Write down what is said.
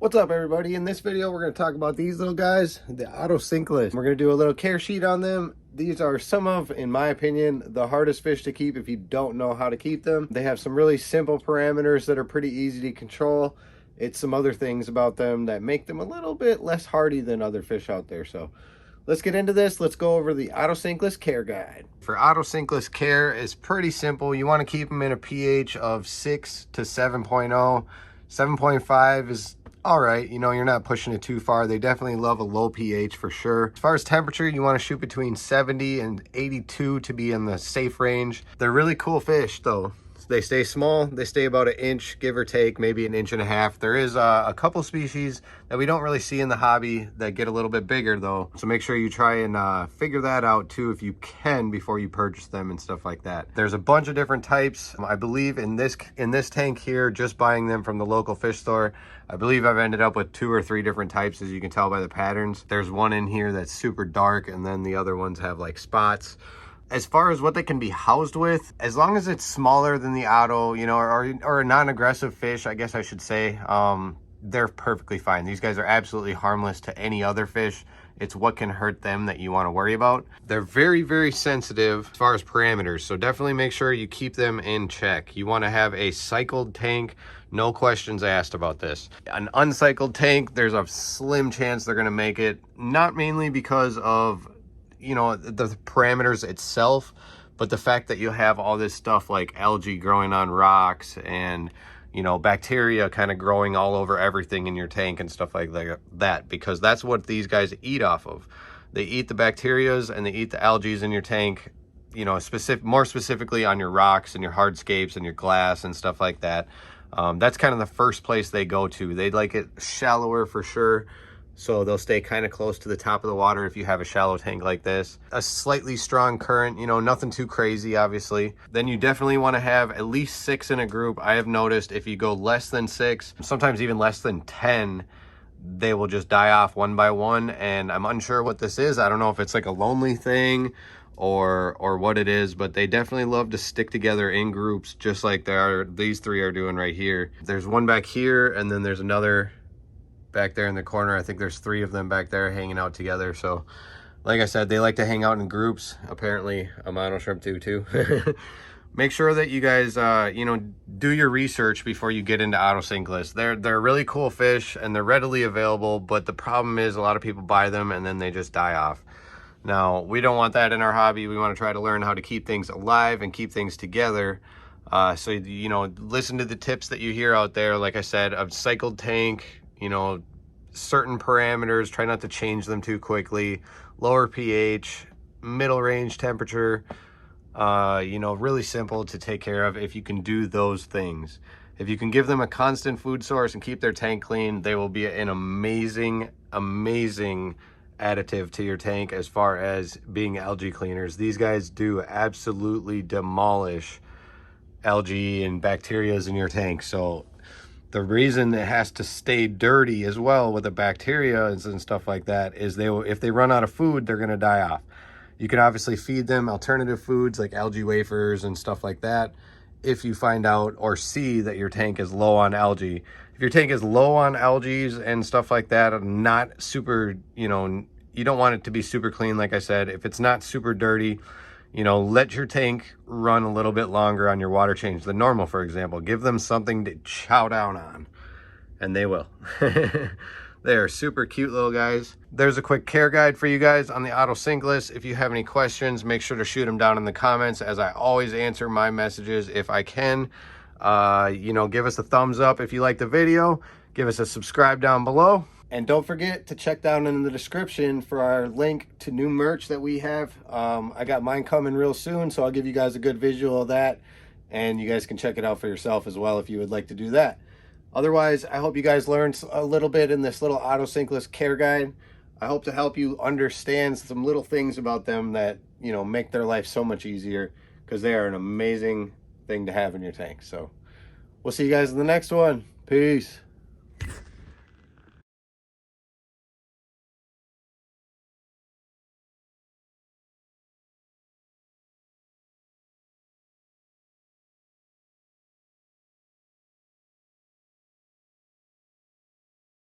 What's up, everybody? In this video, we're going to talk about these little guys, the Otocinclus. We're going to do a little care sheet on them. These are some of, in my opinion, the hardest fish to keep if you don't know how to keep them. They have some really simple parameters that are pretty easy to control. It's some other things about them that make them a little bit less hardy than other fish out there. So let's get into this. Let's go over the Otocinclus Care guide. For Otocinclus Care, it's pretty simple. You want to keep them in a pH of 6 to 7.0. 7.5 is all right, you know, you're not pushing it too far. They definitely love a low pH for sure. As far as temperature, you want to shoot between 70 and 82 to be in the safe range. They're really cool fish though. They stay small. They stay about an inch, give or take, maybe an inch and a half. There is a couple species that we don't really see in the hobby that get a little bit bigger though. So make sure you try and figure that out too if you can before you purchase them and stuff like that. There's a bunch of different types. I believe in this tank here, just buying them from the local fish store, I believe I've ended up with 2 or 3 different types, as you can tell by the patterns. There's one in here that's super dark, and then the other ones have like spots. As far as what they can be housed with, as long as it's smaller than the Otto, you know, or a non-aggressive fish, I guess I should say, they're perfectly fine. These guys are absolutely harmless to any other fish. It's what can hurt them that you want to worry about. They're very, very sensitive as far as parameters, so definitely make sure you keep them in check. You want to have a cycled tank, no questions asked about this. An uncycled tank, there's a slim chance they're going to make it, not mainly because of, you know, the parameters itself, but the fact that you have all this stuff like algae growing on rocks and, you know, bacteria kind of growing all over everything in your tank and stuff like that, because that's what these guys eat off of. They eat the bacterias and they eat the algae in your tank, you know, more specifically on your rocks and your hardscapes and your glass and stuff like that. That's kind of the first place they go to. They like it shallower for sure. So they'll stay kind of close to the top of the water if you have a shallow tank like this. A slightly strong current, you know, nothing too crazy, obviously. Then you definitely want to have at least 6 in a group. I have noticed if you go less than 6, sometimes even less than 10, they will just die off one by one. And I'm unsure what this is. I don't know if it's like a lonely thing or what it is, but they definitely love to stick together in groups, just like these 3 are doing right here. There's one back here, and then there's another back there in the corner. I think there's 3 of them back there hanging out together. So like I said, they like to hang out in groups. Apparently a mono shrimp do too. Make sure that you guys you know, do your research before you get into Otocinclus. They're really cool fish and they're readily available, but the problem is a lot of people buy them and then they just die off. Now we don't want that in our hobby. We want to try to learn how to keep things alive and keep things together. So you know, listen to the tips that you hear out there. Like I said, a cycled tank, you know, certain parameters, try not to change them too quickly, lower pH, middle range temperature, you know, really simple to take care of if you can do those things. If you can give them a constant food source and keep their tank clean, they will be an amazing additive to your tank as far as being algae cleaners. These guys do absolutely demolish algae and bacterias in your tank. So the reason it has to stay dirty as well with the bacteria and stuff like that is if they run out of food, they're going to die off. You can obviously feed them alternative foods like algae wafers and stuff like that if you find out or see that your tank is low on algae. If your tank is low on algae and stuff like that, not super, you know, you don't want it to be super clean. Like I said, if it's not super dirty, you know, let your tank run a little bit longer on your water change than normal, for example. Give them something to chow down on, and they will. They are super cute little guys. There's a quick care guide for you guys on the Otocinclus. If you have any questions, make sure to shoot them down in the comments, as I always answer my messages if I can. You know, give us a thumbs up if you like the video. Give us a subscribe down below. And don't forget to check down in the description for our link to new merch that we have. I got mine coming real soon, so I'll give you guys a good visual of that. And you guys can check it out for yourself as well if you would like to do that. Otherwise, I hope you guys learned a little bit in this little Otocinclus Care guide. I hope to help you understand some little things about them that, you know, make their life so much easier, because they are an amazing thing to have in your tank. So we'll see you guys in the next one. Peace.